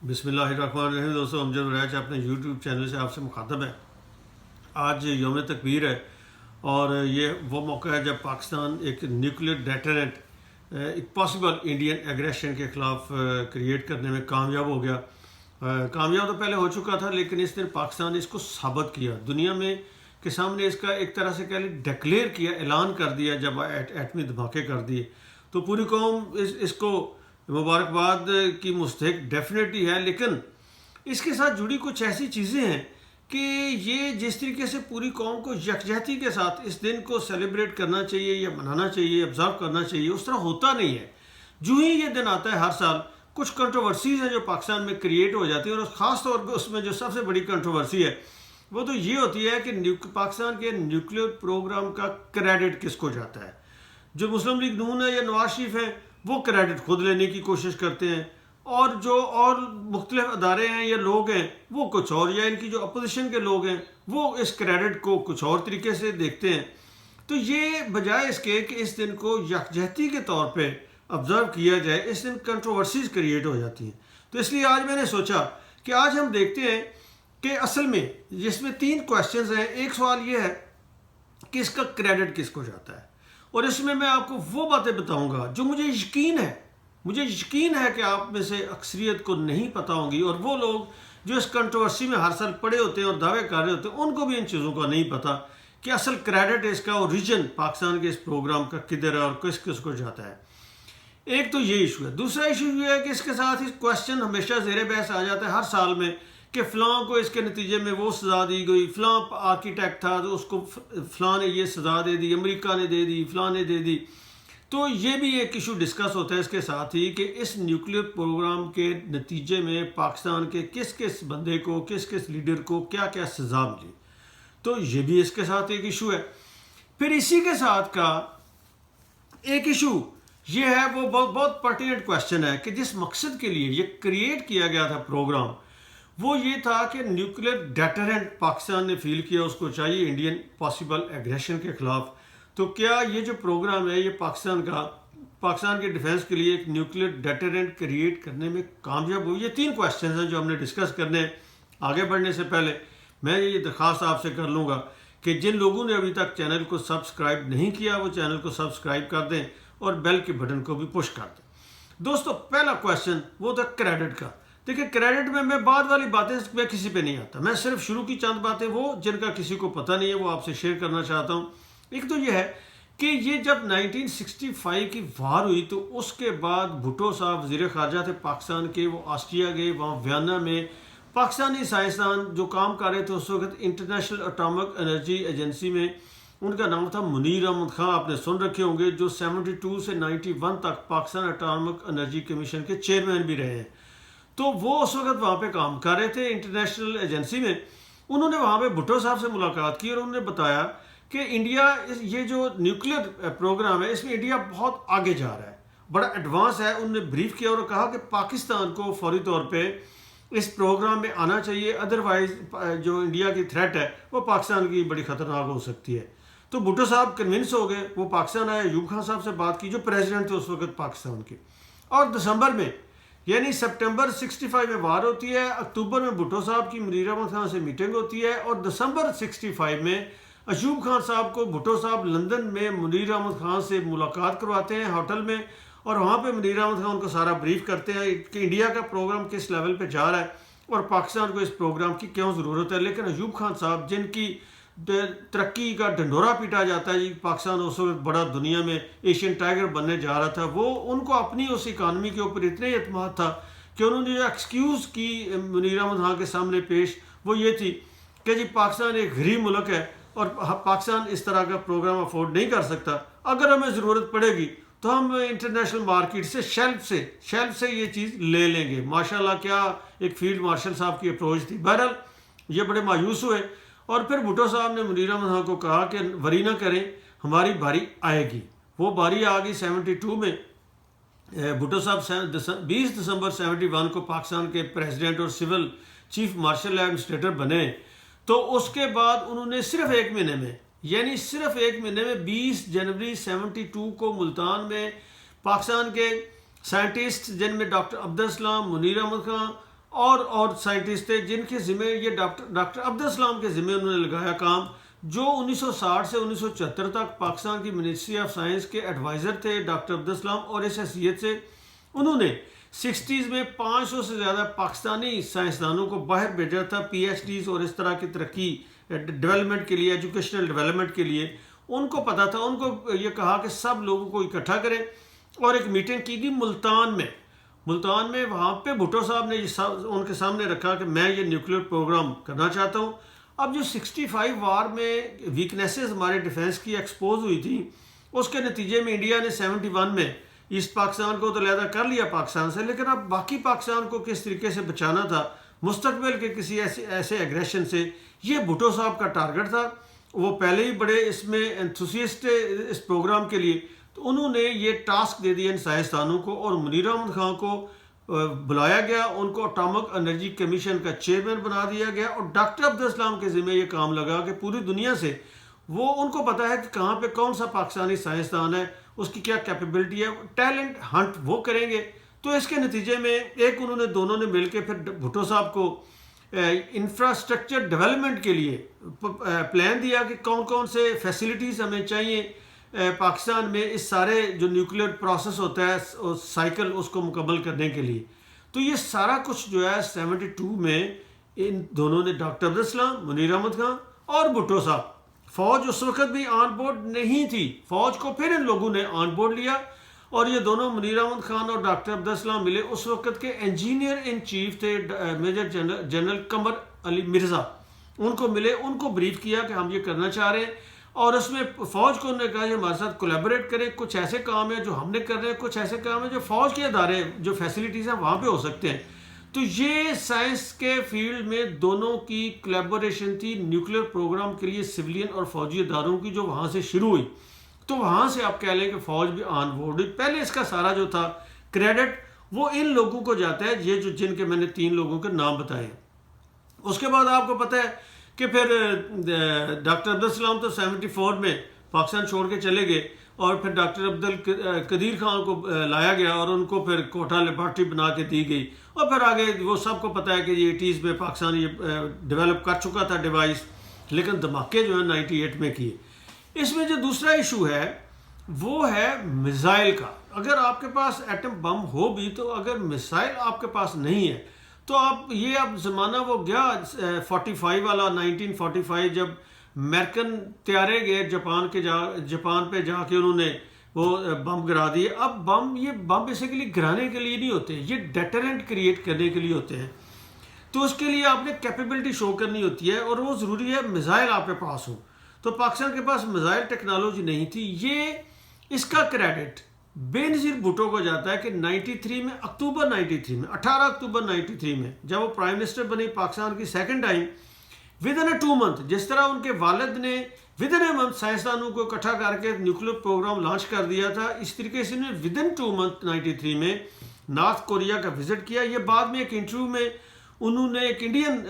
بسم اللہ الرحمن الرحیم۔ دوستو، امجد وریچ اپنے یوٹیوب چینل سے آپ سے مخاطب ہے۔ آج یوم تکبیر ہے اور یہ وہ موقع ہے جب پاکستان ایک نیوکلیئر ڈیٹرنٹ ایک پاسبل انڈین ایگریشن کے خلاف کریٹ کرنے میں کامیاب ہو گیا۔ کامیاب تو پہلے ہو چکا تھا، لیکن اس دن پاکستان نے اس کو ثابت کیا، دنیا میں کے سامنے اس کا ایک طرح سے کہہ لیں ڈکلیئر کیا، اعلان کر دیا جب ایٹمی دھماکے کر دیے۔ تو پوری قوم اس کو مبارکباد کی مستحق ڈیفینیٹلی ہے، لیکن اس کے ساتھ جڑی کچھ ایسی چیزیں ہیں کہ یہ جس طریقے سے پوری قوم کو یکجہتی کے ساتھ اس دن کو سیلیبریٹ کرنا چاہیے یا منانا چاہیے، آبزرو کرنا چاہیے، اس طرح ہوتا نہیں ہے۔ جو ہی یہ دن آتا ہے ہر سال کچھ کنٹروورسیز ہیں جو پاکستان میں کریٹ ہو جاتی ہیں، اور خاص طور پہ اس میں جو سب سے بڑی کنٹروورسی ہے وہ تو یہ ہوتی ہے کہ پاکستان کے نیوکلیئر پروگرام کا کریڈٹ کس کو جاتا ہے۔ جو مسلم لیگ نون ہے یا نواز شریف ہیں وہ کریڈٹ خود لینے کی کوشش کرتے ہیں، اور جو اور مختلف ادارے ہیں یا لوگ ہیں وہ کچھ اور، یا ان کی جو اپوزیشن کے لوگ ہیں وہ اس کریڈٹ کو کچھ اور طریقے سے دیکھتے ہیں۔ تو یہ بجائے اس کے کہ اس دن کو یکجہتی کے طور پہ آبزرو کیا جائے، اس دن کنٹروورسیز کریٹ ہو جاتی ہیں۔ تو اس لیے آج میں نے سوچا کہ آج ہم دیکھتے ہیں کہ اصل میں جس میں 3 کویشچنز ہیں۔ ایک سوال یہ ہے کہ اس کا کریڈٹ کس کو جاتا ہے، اور اس میں آپ کو وہ باتیں بتاؤں گا جو مجھے یقین ہے کہ آپ میں سے اکثریت کو نہیں پتہ ہوں گی، اور وہ لوگ جو اس کنٹروورسی میں ہر سال پڑے ہوتے ہیں اور دعوے کر رہے ہوتے ہیں ان کو بھی ان چیزوں کا نہیں پتہ کہ اصل کریڈٹ اس کا اوریجن پاکستان کے اس پروگرام کا کدھر ہے اور کس کس کو جاتا ہے۔ ایک تو یہ ایشو ہے۔ دوسرا ایشو یہ ہے کہ اس کے ساتھ ہی کویشچن ہمیشہ زیر بحث آ جاتا ہے ہر سال میں کہ فلاں کو اس کے نتیجے میں وہ سزا دی گئی، فلاں آرکیٹیکٹ تھا تو اس کو فلاں نے یہ سزا دے دی، امریکہ نے دے دی، فلاں نے دے دی۔ تو یہ بھی ایک ایشو ڈسکس ہوتا ہے اس کے ساتھ ہی کہ اس نیوکلیئر پروگرام کے نتیجے میں پاکستان کے کس کس بندے کو، کس کس لیڈر کو کیا کیا سزا ملی۔ تو یہ بھی اس کے ساتھ ایک ایشو ہے۔ پھر اسی کے ساتھ کا ایک ایشو یہ ہے، وہ بہت پرٹیننٹ کویشچن ہے کہ جس مقصد کے لیے یہ کریٹ کیا گیا تھا پروگرام، وہ یہ تھا کہ نیوکلیئر ڈیٹرنٹ پاکستان نے فیل کیا اس کو چاہیے انڈین پاسبل ایگریشن کے خلاف۔ تو کیا یہ جو پروگرام ہے یہ پاکستان کے ڈیفنس کے لیے ایک نیوکلیئر ڈیٹرنٹ کریٹ کرنے میں کامیاب ہوئی؟ یہ 3 کویشچنز ہیں جو ہم نے ڈسکس کرنے ہیں۔ آگے بڑھنے سے پہلے میں یہ درخواست آپ سے کر لوں گا کہ جن لوگوں نے ابھی تک چینل کو سبسکرائب نہیں کیا وہ چینل کو سبسکرائب کر دیں اور بیل کے بٹن کو بھی پش کر دیں۔ دوستو، پہلا کویشچن وہ تھا کریڈٹ کا۔ دیکھیں، کریڈٹ میں بعد والی باتیں میں کسی پہ نہیں آتا، میں صرف شروع کی چند باتیں وہ جن کا کسی کو پتہ نہیں ہے وہ آپ سے شیئر کرنا چاہتا ہوں۔ ایک تو یہ ہے کہ یہ جب 1965 کی وار ہوئی تو اس کے بعد بھٹو صاحب وزیر خارجہ تھے پاکستان کے، وہ آسٹریا گئے، وہاں ویانا میں پاکستانی سائنسدان جو کام کر رہے تھے اس وقت انٹرنیشنل اٹامک انرجی ایجنسی میں، ان کا نام تھا منیر احمد خان، آپ نے سن رکھے ہوں گے، جو 72 سے 91 تک پاکستان اٹامک انرجی کمیشن کے چیئرمین بھی رہے ہیں۔ تو وہ اس وقت وہاں پہ کام کر رہے تھے انٹرنیشنل ایجنسی میں۔ انہوں نے وہاں پہ بھٹو صاحب سے ملاقات کی اور انہوں نے بتایا کہ انڈیا یہ جو نیوکلیئر پروگرام ہے اس میں انڈیا بہت آگے جا رہا ہے، بڑا ایڈوانس ہے۔ انہوں نے بریف کیا اور کہا کہ پاکستان کو فوری طور پہ اس پروگرام میں آنا چاہیے، ادروائز جو انڈیا کی تھریٹ ہے وہ پاکستان کی بڑی خطرناک ہو سکتی ہے۔ تو بھٹو صاحب کنونس ہو گئے، وہ پاکستان آئے، ایوب خان صاحب سے بات کی جو پریزیڈنٹ تھے اس وقت پاکستان کے، اور دسمبر میں یعنی سپٹمبر 65 میں وار ہوتی ہے، اکتوبر میں بھٹو صاحب کی منیر احمد خان سے میٹنگ ہوتی ہے، اور دسمبر 65 میں ایوب خان صاحب کو بھٹو صاحب لندن میں منیر احمد خان سے ملاقات کرواتے ہیں ہوٹل میں، اور وہاں پہ منیر احمد خان کو سارا بریف کرتے ہیں کہ انڈیا کا پروگرام کس لیول پہ جا رہا ہے اور پاکستان کو اس پروگرام کی کیوں ضرورت ہے۔ لیکن ایوب خان صاحب جن کی ترقی کا ڈنڈورا پیٹا جاتا ہے، پاکستان اس وقت بڑا دنیا میں ایشین ٹائیگر بننے جا رہا تھا، وہ ان کو اپنی اس اکانومی کے اوپر اتنے اعتماد تھا کہ انہوں نے جو ایکسکیوز کی منیر احمد خان کے سامنے پیش وہ یہ تھی کہ جی پاکستان ایک غریب ملک ہے اور پاکستان اس طرح کا پروگرام افورڈ نہیں کر سکتا، اگر ہمیں ضرورت پڑے گی تو ہم انٹرنیشنل مارکیٹ سے شیلف سے یہ چیز لے لیں گے۔ ماشاءاللہ کیا ایک فیلڈ مارشل صاحب کی اپروچ تھی۔ بہرحال یہ بڑے مایوس ہوئے، اور پھر بھٹو صاحب نے منیر احمد خان کو کہا کہ وری نہ کریں، ہماری باری آئے گی۔ وہ باری آ گئی 72 میں۔ بھٹو صاحب 20 دسمبر 71 کو پاکستان کے پریزیڈنٹ اور سول چیف مارشل ایڈمنسٹریٹر بنے۔ تو اس کے بعد انہوں نے صرف ایک مہینے میں 20 جنوری 72 کو ملتان میں پاکستان کے سائنٹسٹ جن میں ڈاکٹر عبدالسلام، منیر احمد خان اور سائنٹسٹ تھے جن کے ذمہ یہ ڈاکٹر عبدالسلام کے ذمہ انہوں نے لگایا کام، جو 1960 سے 1974 تک پاکستان کی منسٹری آف سائنس کے ایڈوائزر تھے ڈاکٹر عبدالسلام، اور اس حیثیت سے انہوں نے 60s میں 500 سے زیادہ پاکستانی سائنسدانوں کو باہر بھیجا تھا پی ایچ ڈیز اور اس طرح کی ترقی ڈیولپمنٹ کے لیے، ایجوکیشنل ڈیولپمنٹ کے لیے۔ ان کو پتا تھا، ان کو یہ کہا کہ سب لوگوں کو اکٹھا کریں، اور ایک میٹنگ کی گئی ملتان میں وہاں پہ بھٹو صاحب نے ان کے سامنے رکھا کہ میں یہ نیوکلیر پروگرام کرنا چاہتا ہوں۔ اب جو 65 وار میں ویکنیسز ہمارے ڈیفنس کی ایکسپوز ہوئی تھی، اس کے نتیجے میں انڈیا نے 71 میں ایسٹ پاکستان کو تو علیحدہ کر لیا پاکستان سے، لیکن اب باقی پاکستان کو کس طریقے سے بچانا تھا مستقبل کے کسی ایسے ایگریشن سے، یہ بھٹو صاحب کا ٹارگٹ تھا۔ وہ پہلے ہی بڑے اس میں انتھوسیسٹ اس پروگرام کے لیے، تو انہوں نے یہ ٹاسک دے دیا ان سائنسدانوں کو، اور منیر احمد خان کو بلایا گیا، ان کو اٹامک انرجی کمیشن کا چیئرمین بنا دیا گیا، اور ڈاکٹر عبدالسلام کے ذمہ یہ کام لگا کہ پوری دنیا سے وہ ان کو پتا ہے کہ کہاں پہ کون سا پاکستانی سائنسدان ہے، اس کی کیا کیپیبلٹی ہے، ٹیلنٹ ہنٹ وہ کریں گے۔ تو اس کے نتیجے میں دونوں نے مل کے پھر بھٹو صاحب کو انفراسٹرکچر ڈیولپمنٹ کے لیے پلان دیا کہ کون کون سے فیسلٹیز ہمیں چاہیے پاکستان میں اس سارے جو نیوکلیر پروسیس ہوتا ہے سائیکل، اس کو مکمل کرنے کے لیے۔ تو یہ سارا کچھ جو ہے 72 میں ان دونوں نے، ڈاکٹر عبدالسلام، منیر احمد خان اور بھٹو صاحب، فوج اس وقت بھی آن بورڈ نہیں تھی، فوج کو پھر ان لوگوں نے آن بورڈ لیا، اور یہ دونوں منیر احمد خان اور ڈاکٹر عبدالسلام ملے۔ اس وقت کے انجینئر ان چیف تھے میجر جنرل قمر علی مرزا، ان کو ملے، ان کو بریف کیا کہ ہم یہ کرنا چاہ رہے ہیں، اور اس میں فوج کو انہوں نے کہا کہ ہمارے ساتھ کولیبریٹ کریں، کچھ ایسے کام ہیں جو ہم نے کر رہے ہیں، کچھ ایسے کام ہیں جو فوج کے ادارے جو فیسلٹیز ہیں وہاں پہ ہو سکتے ہیں۔ تو یہ سائنس کے فیلڈ میں دونوں کی کولیبوریشن تھی نیوکلیر پروگرام کے لیے، سولین اور فوجی اداروں کی، جو وہاں سے شروع ہوئی۔ تو وہاں سے آپ کہہ لیں کہ فوج بھی آن بورڈ ہوئی۔ پہلے اس کا سارا جو تھا کریڈٹ وہ ان لوگوں کو جاتا ہے، یہ جو جن کے میں نے 3 لوگوں کے نام بتائے ہیں۔ اس کے بعد آپ کو پتہ ہے کہ پھر ڈاکٹر عبدالسلام تو 74 میں پاکستان چھوڑ کے چلے گئے، اور پھر ڈاکٹر عبدالقدیر خان کو لایا گیا، اور ان کو پھر کوٹا لیبارٹری بنا کے دی گئی، اور پھر آگے وہ سب کو پتہ ہے کہ یہ 80s میں پاکستان یہ ڈیولپ کر چکا تھا ڈیوائس، لیکن دھماکے جو ہیں 98 میں کیے۔ اس میں جو دوسرا ایشو ہے وہ ہے میزائل کا۔ اگر آپ کے پاس ایٹم بم ہو بھی، تو اگر میزائل آپ کے پاس نہیں ہے تو آپ یہ اب زمانہ وہ گیا 45 والا، 1945 جب امریکن طیارے گئے جاپان پہ جا کے انہوں نے وہ بم گرا دیے۔ اب یہ بم بیسیکلی گرانے کے لیے نہیں ہوتے، یہ ڈیٹرنٹ کریٹ کرنے کے لیے ہوتے ہیں، تو اس کے لیے آپ نے کیپیبلٹی شو کرنی ہوتی ہے، اور وہ ضروری ہے میزائل آپ کے پاس ہو۔ تو پاکستان کے پاس میزائل ٹیکنالوجی نہیں تھی۔ یہ اس کا کریڈٹ بے نظیر بھٹو کو جاتا ہے کہ 93 میں، اکتوبر 93 میں، 18 اکتوبر 93 میں جب وہ پرائم منسٹر بنے پاکستان کی سیکنڈ ٹائم، ودن اے 2 منتھ، جس طرح ان کے والد نے ودن اے منتھ سائنسدانوں کو اکٹھا کر کے نیوکلیر پروگرام لانچ کر دیا تھا، اس طریقے سے انہوں نے ودن 2 منتھ 93 میں نارتھ کوریا کا وزٹ کیا۔ یہ بعد میں ایک انٹرویو میں انہوں نے، ایک انڈین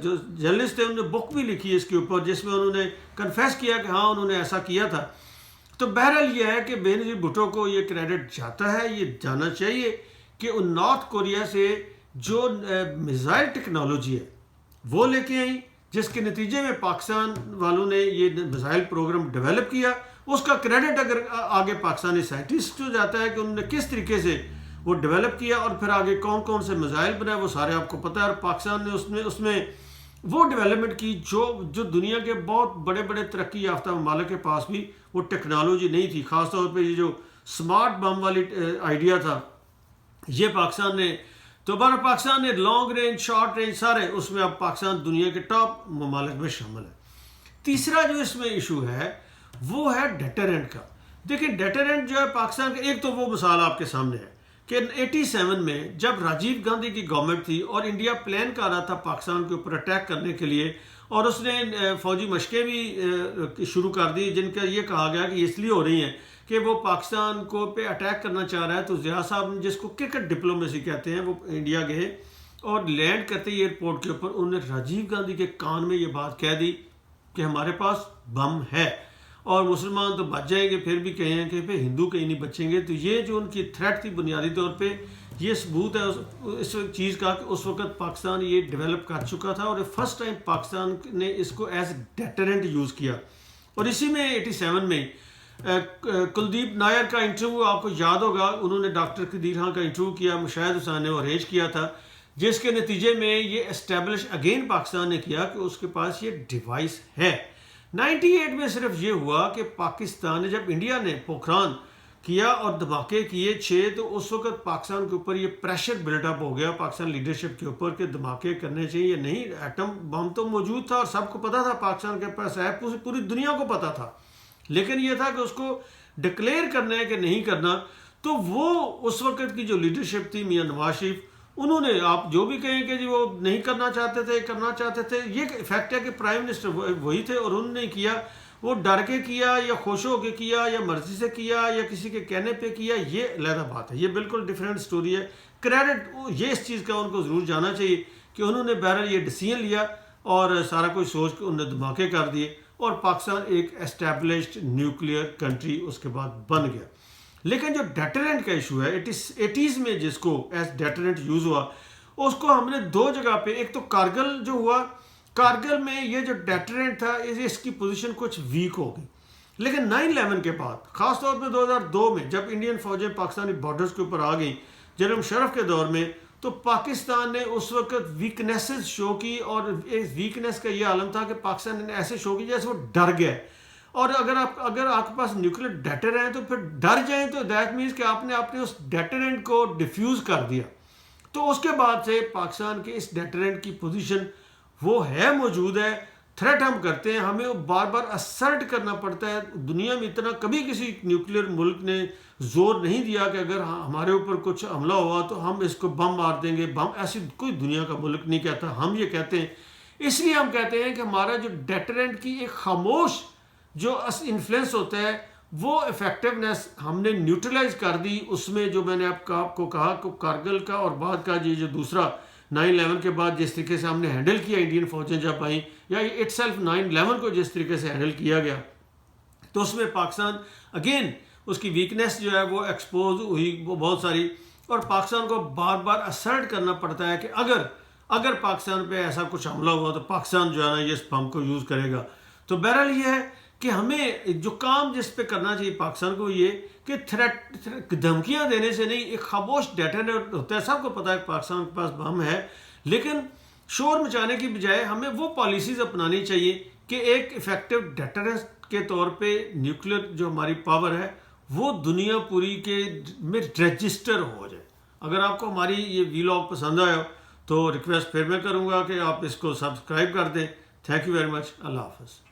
جو جرنلسٹ تھے، انہوں نے بک بھی لکھی اس کے اوپر، جس میں انہوں نے کنفیس کیا کہ ہاں انہوں نے ایسا کیا تھا۔ تو بہرحال یہ ہے کہ بے نظیر بھٹو کو یہ کریڈٹ جاتا ہے، یہ جانا چاہیے کہ ان نارتھ کوریا سے جو میزائل ٹیکنالوجی ہے وہ لے کے آئیں، جس کے نتیجے میں پاکستان والوں نے یہ میزائل پروگرام ڈیولپ کیا، اس کا کریڈٹ اگر آگے پاکستانی سائنٹسٹ کو جاتا ہے کہ انہوں نے کس طریقے سے وہ ڈیولپ کیا، اور پھر آگے کون کون سے میزائل بنائے وہ سارے آپ کو پتہ ہے، اور پاکستان نے اس میں وہ ڈیولپمنٹ کی جو دنیا کے بہت بڑے بڑے ترقی یافتہ ممالک کے پاس بھی وہ ٹیکنالوجی نہیں تھی۔ خاص طور پہ یہ جو سمارٹ بم والی آئیڈیا تھا، یہ پاکستان نے، تو پاکستان نے لانگ رینج، شارٹ رینج، سارے اس میں اب پاکستان دنیا کے ٹاپ ممالک میں شامل ہے۔ تیسرا جو اس میں ایشو ہے وہ ہے ڈیٹرنٹ کا۔ دیکھیں ڈیٹرنٹ جو ہے پاکستان کا، ایک تو وہ مثال آپ کے سامنے ہے کہ 87 میں جب راجیو گاندھی کی گورنمنٹ تھی اور انڈیا پلان کر رہا تھا پاکستان کے اوپر اٹیک کرنے کے لیے، اور اس نے فوجی مشقیں بھی شروع کر دی، جن کا یہ کہا گیا کہ اس لیے ہو رہی ہیں کہ وہ پاکستان کو پہ اٹیک کرنا چاہ رہا ہے۔ تو ضیاء صاحب نے، جس کو کرکٹ ڈپلومیسی کہتے ہیں، وہ انڈیا گئے اور لینڈ کرتے ہی ایئرپورٹ کے اوپر انہوں نے راجیو گاندھی کے کان میں یہ بات کہہ دی کہ ہمارے پاس بم ہے، اور مسلمان تو بچ جائیں گے، پھر بھی کہیں کہ پھر ہندو کہیں نہیں بچیں گے۔ تو یہ جو ان کی تھریٹ تھی بنیادی طور پہ یہ ثبوت ہے اس چیز کا کہ اس وقت پاکستان یہ ڈیولپ کر چکا تھا اور فرسٹ ٹائم پاکستان نے اس کو ایز ڈیٹرنٹ یوز کیا. اور اسی میں 87 میں کلدیپ نائر کا انٹرویو آپ کو یاد ہوگا, انہوں نے ڈاکٹر قدیر خان کا انٹرویو کیا, مشاہد حسین نے ارینج کیا تھا, جس کے نتیجے میں یہ اسٹیبلش اگین پاکستان نے کیا کہ اس کے پاس یہ ڈیوائس ہے. 98 میں صرف یہ ہوا کہ پاکستان نے جب انڈیا نے پوکھران کیا اور دھماکے کیے 6, تو اس وقت پاکستان کے اوپر یہ پریشر بلڈ اپ ہو گیا پاکستان لیڈرشپ کے اوپر کہ دھماکے کرنے چاہیے یا نہیں. ایٹم بم تو موجود تھا اور سب کو پتا تھا پاکستان کے پاس ہے, پوری دنیا کو پتا تھا, لیکن یہ تھا کہ اس کو ڈکلیئر کرنا ہے کہ نہیں کرنا. تو وہ اس وقت کی جو لیڈرشپ تھی میاں نواز شریف, انہوں نے آپ جو بھی کہیں کہ جی وہ نہیں کرنا چاہتے تھے, کرنا چاہتے تھے, یہ فیکٹ ہے کہ پرائم منسٹر وہی تھے اور انہوں نے کیا. وہ ڈر کے کیا یا خوش ہو کے کیا یا مرضی سے کیا یا کسی کے کہنے پہ کیا, یہ علیحدہ بات ہے, یہ بالکل ڈیفرنٹ سٹوری ہے. کریڈٹ یہ اس چیز کا ان کو ضرور جانا چاہیے کہ انہوں نے بہرحال یہ ڈیسیژن لیا اور سارا کچھ سوچ کے انہوں نے دھماکے کر دیے اور پاکستان ایک اسٹیبلشڈ نیوکلیئر کنٹری اس کے بعد بن گیا. لیکن جو ڈیٹرنٹ کا ایشو ہے 80s میں جس کو ایز ڈیٹرنٹ یوز ہوا, اس کو ہم نے 2 جگہ پہ, ایک تو کارگل جو ہوا, کارگل میں یہ جو ڈیٹرنٹ تھا اس کی پوزیشن کچھ ویک ہو گئی. لیکن 9/11 کے بعد خاص طور پہ 2002 میں جب انڈین فوجیں پاکستانی بارڈرز کے اوپر آ گئیں جنرل مشرف کے دور میں, تو پاکستان نے اس وقت ویکنیسز شو کی, اور اس ویکنیس کا یہ عالم تھا کہ پاکستان نے ایسے شو کی جیسے وہ ڈر گیا. اور اگر آپ کے پاس نیوکلیر ڈیٹر ہیں تو پھر ڈر جائیں تو دیٹ مینس کہ آپ نے اس ڈیٹرنٹ کو ڈیفیوز کر دیا. تو اس کے بعد سے پاکستان کے اس ڈیٹرنٹ کی پوزیشن وہ ہے, موجود ہے. تھریٹ ہم کرتے ہیں, ہمیں بار بار اسرٹ کرنا پڑتا ہے. دنیا میں اتنا کبھی کسی نیوکلیر ملک نے زور نہیں دیا کہ اگر ہمارے اوپر کچھ حملہ ہوا تو ہم اس کو بم مار دیں گے. بم ایسی کوئی دنیا کا ملک نہیں کہتا, ہم یہ کہتے ہیں. اس لیے ہم کہتے ہیں کہ ہمارا جو ڈیٹرنٹ کی ایک خاموش جو انفلوئنس ہوتا ہے وہ افیکٹونیس ہم نے نیوٹرلائز کر دی. اس میں جو میں نے آپ کو کہا کہ کارگل کا اور بعد کا یہ جو دوسرا 9/11 کے بعد جس طریقے سے ہم نے ہینڈل کیا انڈین فوجیں جب آئیں, یا اٹ سیلف 9/11 کو جس طریقے سے ہینڈل کیا گیا, تو اس میں پاکستان اگین اس کی ویکنیس جو ہے وہ ایکسپوز ہوئی وہ بہت ساری. اور پاکستان کو بار بار اسرٹ کرنا پڑتا ہے کہ اگر پاکستان پہ ایسا کچھ حملہ ہوا تو پاکستان جو ہے نا یہ اس بم کو یوز کرے گا. تو بہرحال یہ ہے کہ ہمیں جو کام جس پہ کرنا چاہیے پاکستان کو یہ کہ دھمکیاں دینے سے نہیں, ایک خاموش ڈیٹرنٹ ہوتا ہے. سب کو پتہ ہے کہ پاکستان کے پاس بم ہے, لیکن شور مچانے کی بجائے ہمیں وہ پالیسیز اپنانی چاہیے کہ ایک افیکٹو ڈیٹرنس کے طور پہ نیوکلیر جو ہماری پاور ہے وہ دنیا پوری کے میں رجسٹر ہو جائے. اگر آپ کو ہماری یہ ویلاگ پسند آیا تو ریکویسٹ پھر میں کروں گا کہ آپ اس کو سبسکرائب کر دیں. Thank you very much. Allah حافظ.